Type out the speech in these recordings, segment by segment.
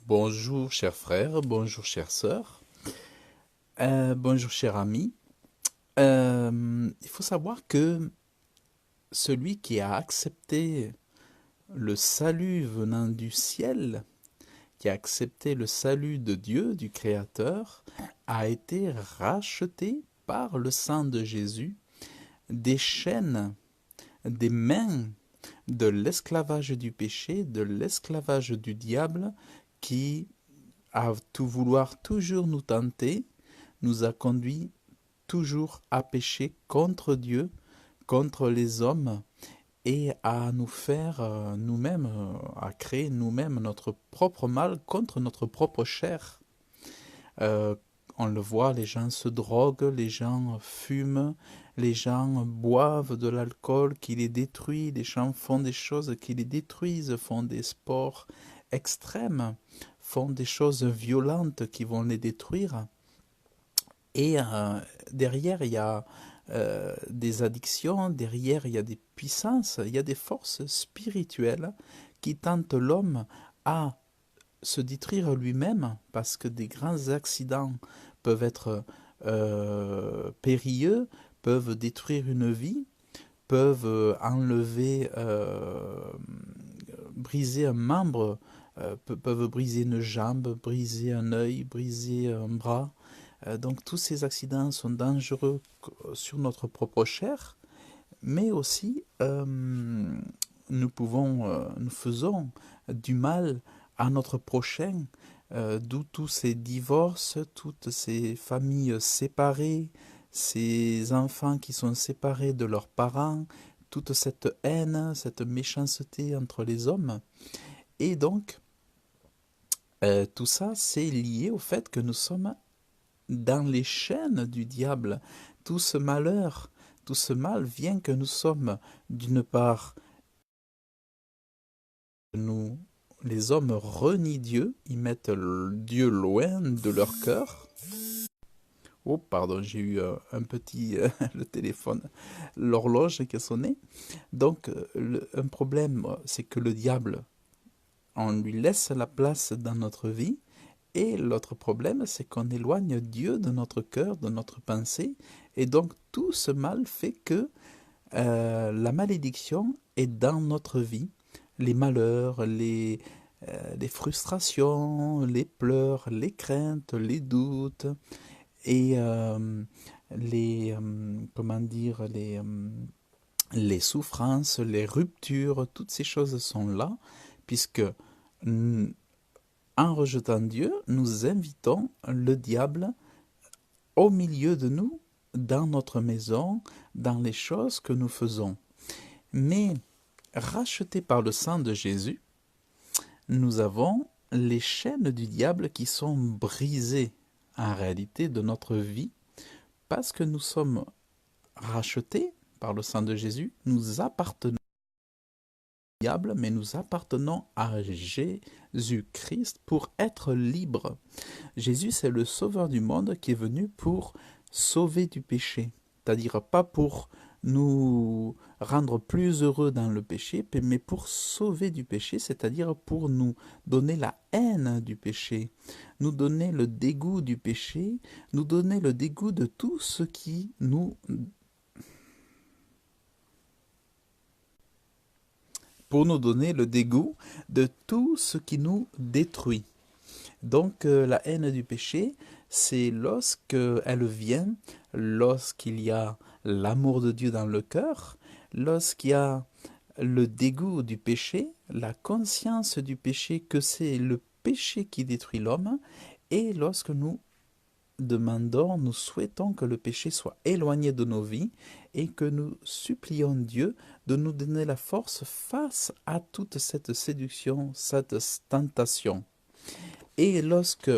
Bonjour chers frères, bonjour chères sœurs, bonjour chers amis. Il faut savoir que celui qui a accepté le salut venant du ciel, qui a accepté le salut de Dieu, du Créateur, a été racheté par le sang de Jésus des chaînes, des mains de l'esclavage du péché, de l'esclavage du diable qui, à tout vouloir toujours nous tenter, nous a conduits toujours à pécher contre Dieu, contre les hommes, et à nous faire nous-mêmes, à créer nous-mêmes notre propre mal contre notre propre chair. Euh, on le voit, les gens se droguent, les gens fument, les gens boivent de l'alcool qui les détruit, les gens font des choses qui les détruisent, font des sports extrêmes, font des choses violentes qui vont les détruire. Et derrière, il y a des addictions, derrière, il y a des puissances, il y a des forces spirituelles qui tentent l'homme à se détruire lui-même parce que des grands accidents peuvent être périlleux, peuvent détruire une vie, peuvent enlever, briser un membre, peuvent briser une jambe, briser un œil, briser un bras. Donc tous ces accidents sont dangereux sur notre propre chair, mais aussi nous faisons du mal à notre prochain, d'où tous ces divorces, toutes ces familles séparées, ces enfants qui sont séparés de leurs parents, toute cette haine, cette méchanceté entre les hommes. Et donc, tout ça, c'est lié au fait que nous sommes dans les chaînes du diable. Tout ce malheur, tout ce mal vient que nous sommes, d'une part, nous, les hommes renient Dieu, ils mettent Dieu loin de leur cœur. Oh, pardon, j'ai eu un petit, le téléphone, l'horloge qui a sonné. Donc, un problème, c'est que le diable, on lui laisse la place dans notre vie. Et l'autre problème, c'est qu'on éloigne Dieu de notre cœur, de notre pensée. Et donc, tout ce mal fait que la malédiction est dans notre vie. Les malheurs, les frustrations, les pleurs, les craintes, les doutes et comment dire, les souffrances, les ruptures, toutes ces choses sont là, puisque en rejetant Dieu, nous invitons le diable au milieu de nous, dans notre maison, dans les choses que nous faisons. Mais rachetés par le sang de Jésus, nous avons les chaînes du diable qui sont brisées en réalité de notre vie parce que nous sommes rachetés par le sang de Jésus, nous appartenons au diable, mais nous appartenons à Jésus-Christ pour être libres. Jésus, c'est le sauveur du monde qui est venu pour sauver du péché, c'est-à-dire pas pour nous rendre plus heureux dans le péché, mais pour sauver du péché, c'est-à-dire pour nous donner la haine du péché, nous donner le dégoût du péché, nous donner le dégoût de tout ce qui nous... pour nous donner le dégoût de tout ce qui nous détruit. Donc la haine du péché, c'est lorsqu'elle vient, lorsqu'il y a l'amour de Dieu dans le cœur, lorsqu'il y a le dégoût du péché, la conscience du péché, que c'est le péché qui détruit l'homme, et lorsque nous demandons, nous souhaitons que le péché soit éloigné de nos vies et que nous supplions Dieu de nous donner la force face à toute cette séduction, cette tentation. Et lorsque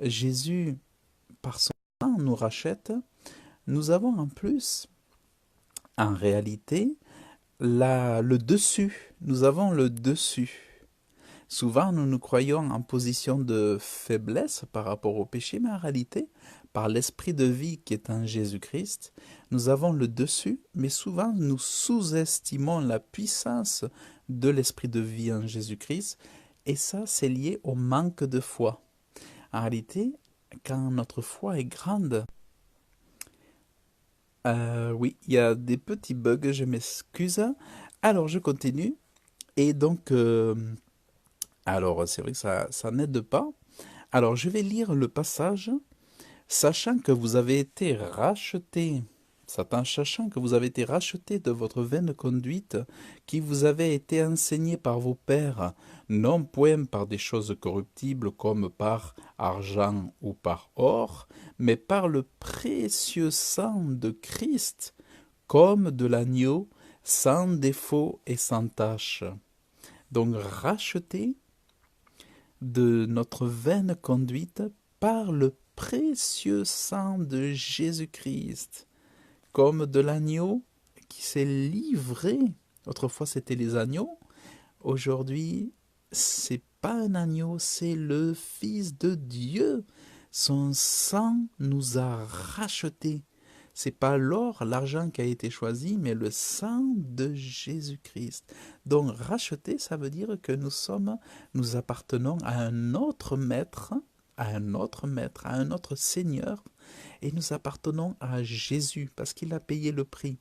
Jésus, par son sang, nous rachète, nous avons en plus, en réalité, le dessus. Nous avons le dessus. Souvent, nous nous croyons en position de faiblesse par rapport au péché, mais en réalité, par l'esprit de vie qui est en Jésus-Christ, nous avons le dessus, mais souvent nous sous-estimons la puissance de l'esprit de vie en Jésus-Christ Et ça, c'est lié au manque de foi. En réalité, quand notre foi est grande, oui, il y a des petits bugs, je m'excuse. Alors, je continue. Et donc, alors, c'est vrai que ça n'aide pas. Alors, je vais lire le passage. Sachant que vous avez été racheté, sachant que vous avez été racheté de votre vaine conduite qui vous avait été enseignée par vos pères, non point par des choses corruptibles comme par argent ou par or, mais par le précieux sang de Christ, comme de l'agneau, sans défaut et sans tache. Donc racheté de notre vaine conduite par le précieux sang de Jésus-Christ, comme de l'agneau qui s'est livré. Autrefois, c'était les agneaux. Aujourd'hui, c'est pas un agneau, c'est le Fils de Dieu. Son sang nous a rachetés. C'est pas l'or, l'argent qui a été choisi, mais le sang de Jésus-Christ. Donc racheter, ça veut dire que nous appartenons à un autre maître, à un autre Seigneur, et nous appartenons à Jésus parce qu'il a payé le prix.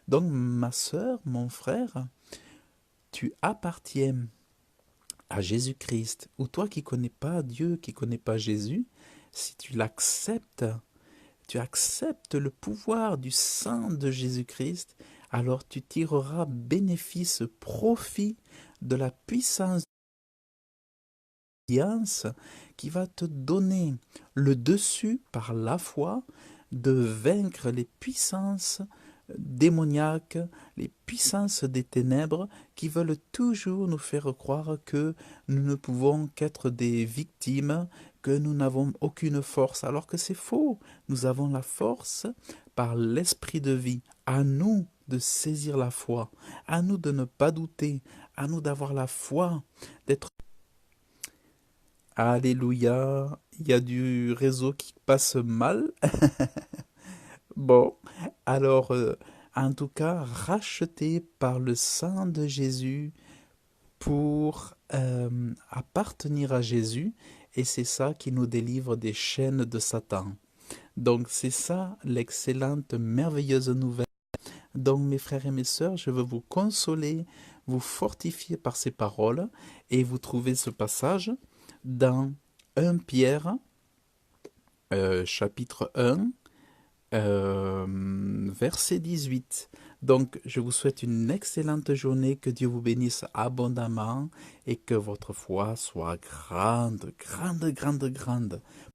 Donc ma sœur, mon frère, tu appartiens à Jésus-Christ, ou toi qui connais pas Dieu, qui connais pas Jésus, si tu l'acceptes, tu acceptes le pouvoir du sang de Jésus-Christ, alors tu tireras bénéfice, profit de la puissance qui va te donner le dessus par la foi de vaincre les puissances démoniaques, les puissances des ténèbres qui veulent toujours nous faire croire que nous ne pouvons qu'être des victimes, que nous n'avons aucune force, alors que c'est faux. Nous avons la force par l'esprit de vie. À nous de saisir la foi, à nous de ne pas douter, à nous d'avoir la foi, d'être... Alléluia, il y a du réseau qui passe mal. Bon, alors, en tout cas, racheté par le sang de Jésus pour appartenir à Jésus, et c'est ça qui nous délivre des chaînes de Satan. Donc, c'est ça l'excellente, merveilleuse nouvelle. Donc, mes frères et mes sœurs, je veux vous consoler, vous fortifier par ces paroles, et vous trouvez ce passage dans 1 Pierre, chapitre 1, verset 18. Donc, je vous souhaite une excellente journée, que Dieu vous bénisse abondamment et que votre foi soit grande, grande, grande, grande.